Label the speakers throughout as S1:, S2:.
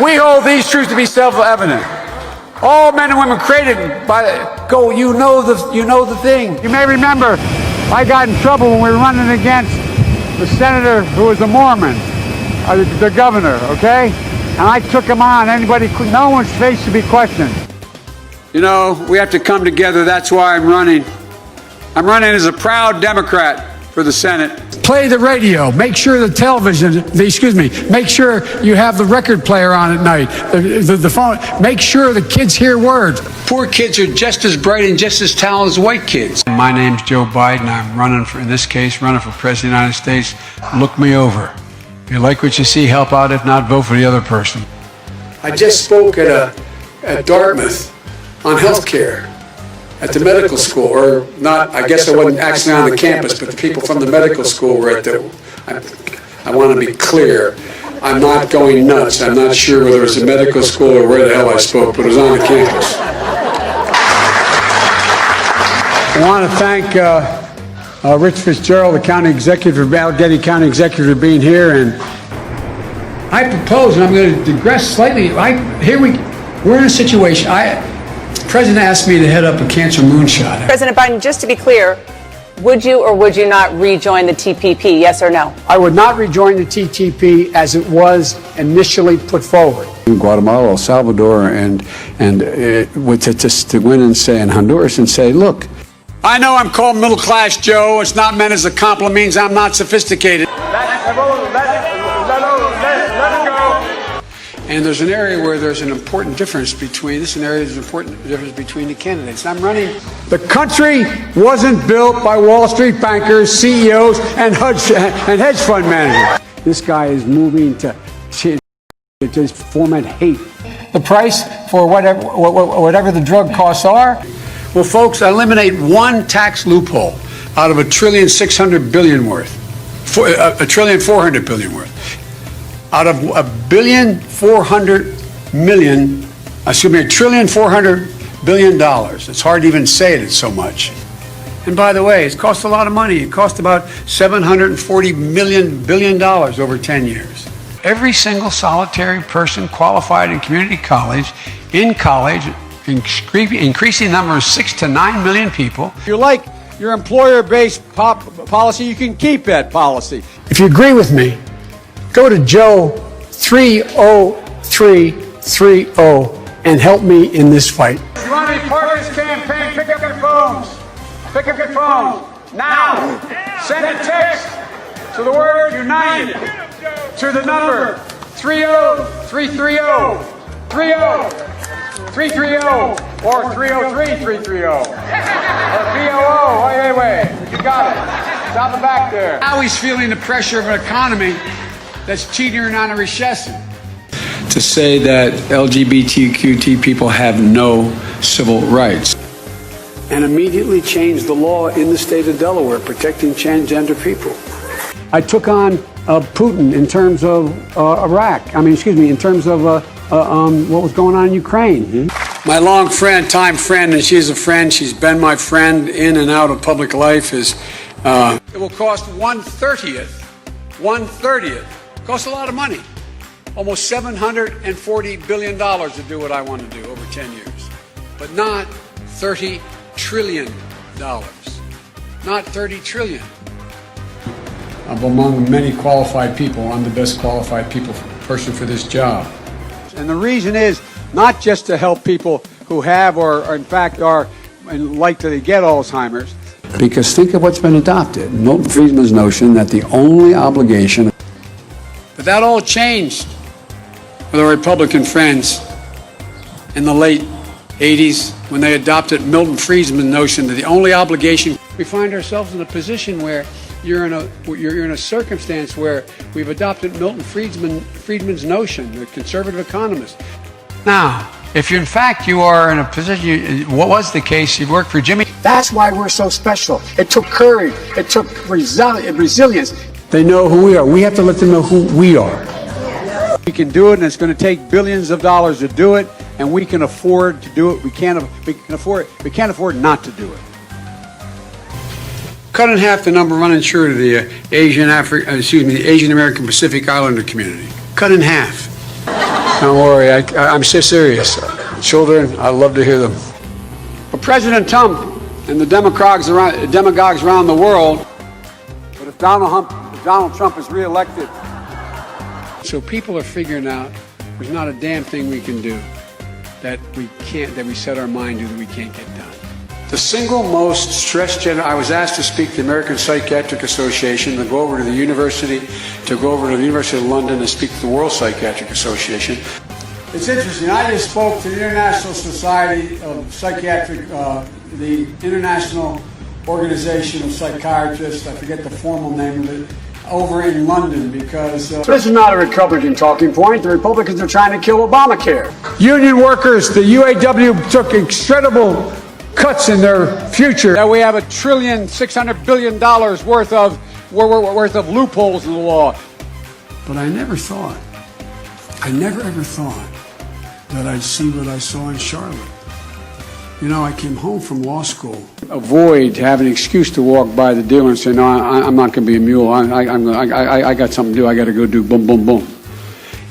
S1: We hold these truths to be self-evident. All men and women created by you know the thing. You may remember I got in trouble when we were running against the senator who was a Mormon, the governor, okay? And I took him on. No one's face to be questioned. You know, we have to come together. That's why I'm running. I'm running as a proud Democrat for the Senate. Play the radio. Make sure the television, make sure you have the record player on at night, the phone. Make sure the kids hear words. Poor kids are just as bright and just as talented as white kids. My name's Joe Biden. I'm running for President of the United States. Look me over. If you like what you see, help out. If not, vote for the other person. I just spoke at Dartmouth on health care. At the medical school, or not, I guess I wasn't actually on the campus, but the people from the medical school were at I want to be clear, I'm not going nuts. I'm not sure whether it was a medical school or where the hell I spoke, but it was on the campus. I want to thank Rich Fitzgerald, the county executive, Allegheny County executive, for being here, and I propose, and I'm going to digress slightly, we're in a situation, the President asked me to head up a cancer moonshot.
S2: President Biden, just to be clear, would you or would you not rejoin the TPP, yes or no?
S1: I would not rejoin the TPP as it was initially put forward. In Guatemala, El Salvador, and to win and say in Honduras and say, look, I know I'm called middle class, Joe. It's not meant as a compliment. It means I'm not sophisticated. And there's an area where there's an important difference between the candidates. I'm running. The country wasn't built by Wall Street bankers, CEOs, and hedge fund managers. This guy is moving to just foment hate. The price for whatever the drug costs are. Well, folks, eliminate one tax loophole out of $1.6 trillion worth, $1.4 trillion worth. Out of $1.4 billion. It's hard to even say it, it's so much. And by the way, it's cost a lot of money. It cost about $740 billion over 10 years. Every single solitary person qualified in community college, increasing the number of 6 to 9 million people. If you like your employer-based policy, you can keep that policy. If you agree with me, go to Joe 30330 and help me in this fight. If you want to be part of this campaign, pick up your phones. Pick up your phone now. Send a text to the word United to the number 30330 or 303330 or BOO. Wait. You got it. It's on the back there. Now he's feeling the pressure of an economy that's teetering on a recession. To say that LGBTQ people have no civil rights. And immediately change the law in the state of Delaware protecting transgender people. I took on Putin in terms of in terms of what was going on in Ukraine. My long friend, time friend, and she's a friend, she's been my friend in and out of public life, it will cost 1/30th. Costs a lot of money. Almost $740 billion to do what I want to do over 10 years. But not $30 trillion. Not $30 trillion. I'm among many qualified people. I'm the best qualified person for this job. And the reason is not just to help people who have or in fact are likely to get Alzheimer's. Because think of what's been adopted. Milton Friedman's notion that the only obligation. But that all changed with our Republican friends in the late 80s when they adopted Milton Friedman's notion that the only obligation. We find ourselves in a position where you're in a circumstance where we've adopted Milton Friedman's notion, the conservative economist. Now, if in fact you are in a position, what was the case, you worked for Jimmy. That's why we're so special. It took courage. It took resilience. They know who we are. We have to let them know who we are. We can do it, and it's going to take billions of dollars to do it, and we can afford to do it. We can't afford not to do it. Cut in half the number uninsured of the Asian American Pacific Islander community. Cut in half. Don't worry, I'm so serious. Children, I love to hear them. But President Trump and the demagogues around the world, but if Donald Trump is reelected, so people are figuring out there's not a damn thing we can do that we set our mind to that we can't get done. The single most stressed I was asked to speak to the American Psychiatric Association, to go over to the University of London and speak to the World Psychiatric Association. It's interesting. I just spoke to the International Society of Psychiatric, the International Organization of Psychiatrists, I forget the formal name of it, over in London because this is not a Republican talking point. The Republicans are trying to kill Obamacare. Union workers, the UAW took incredible cuts in their future. That we have $1.6 trillion worth of loopholes in the law. But I never ever thought that I'd see what I saw in Charlotte. You know, I came home from law school. Avoid having an excuse to walk by the dealer and say, no, I'm not going to be a mule. I got something to do. I got to go do boom, boom, boom.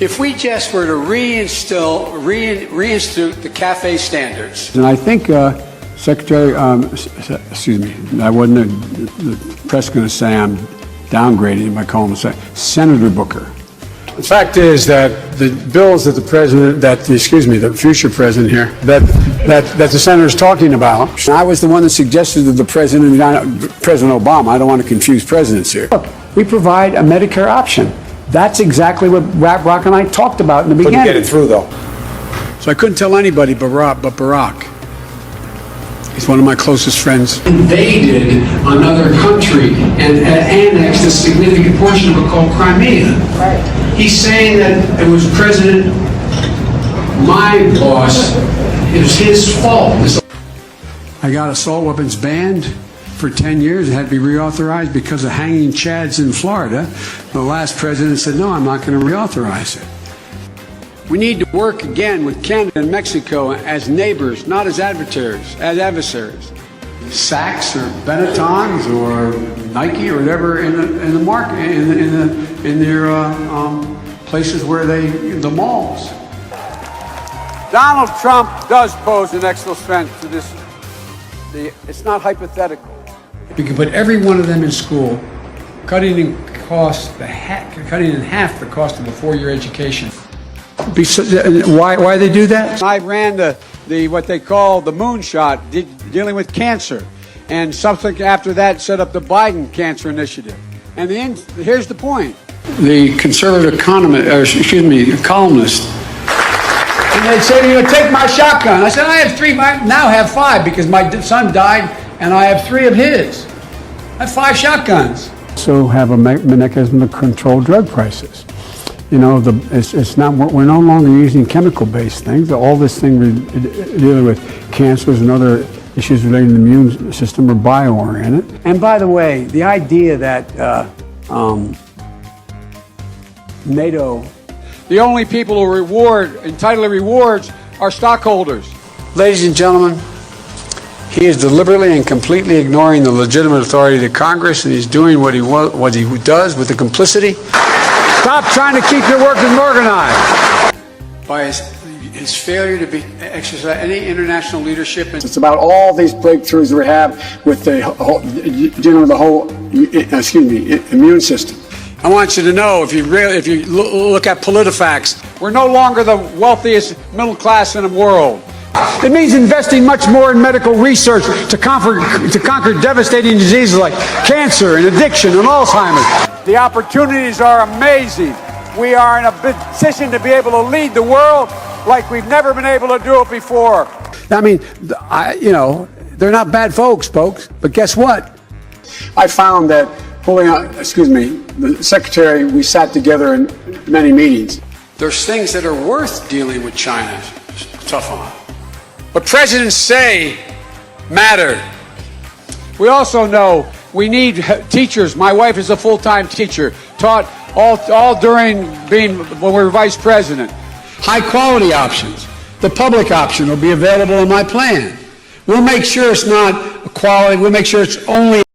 S1: If we just were to reinstitute the CAFE standards. And I think Secretary, excuse me, I wasn't the press going to say I'm downgrading him by calling him Senator Booker. The fact is that the bills that the future president here, that the senator is talking about, I was the one that suggested to the President Obama, I don't want to confuse presidents here. Look, we provide a Medicare option. That's exactly what Brock and I talked about in the beginning.
S3: Couldn't get it through, though.
S1: So I couldn't tell anybody but Barack. He's one of my closest friends. Invaded another country and annexed a significant portion of it called Crimea. Right. He's saying that it was my boss, it was his fault. I got assault weapons banned for 10 years. It had to be reauthorized because of hanging chads in Florida. The last president said, no, I'm not going to reauthorize it. We need to work again with Canada and Mexico as neighbors, not as adversaries. Saks or Benettons or Nike or whatever in the market in their places where the malls. Donald Trump does pose an extra threat to this. It's not hypothetical. We can put every one of them in school, cutting in half the cost of a 4-year education. Why they do that? I ran the what they call the moonshot, dealing with cancer, and something after that set up the Biden Cancer Initiative. And here's the point: the conservative columnist, and they'd say, take my shotgun. I said, I have 3. I now have 5 because my son died, and I have 3 of his. I have 5 shotguns. So have a mechanism to control drug prices. You know, it's not. We're no longer using chemical-based things. All this thing we're dealing with cancers and other issues related to the immune system are bio-oriented. And by the way, the idea that NATO, the only people who entitled to rewards are stockholders. Ladies and gentlemen, he is deliberately and completely ignoring the legitimate authority of the Congress, and he's doing what he does with the complicity. Stop trying to keep your workers organized. By his failure to exercise any international leadership. It's about all these breakthroughs we have with dealing with the whole immune system. I want you to know, if you look at PolitiFacts, we're no longer the wealthiest middle class in the world. It means investing much more in medical research to conquer devastating diseases like cancer and addiction and Alzheimer's. The opportunities are amazing. We are in a position to be able to lead the world like we've never been able to do it before. I mean, they're not bad folks, but guess what? I found that the secretary, we sat together in many meetings. There's things that are worth dealing with China tough on. What presidents say matter. We also know we need teachers. My wife is a full-time teacher, taught all during when we were vice president. High-quality options. The public option will be available in my plan. We'll make sure it's not quality. We'll make sure it's only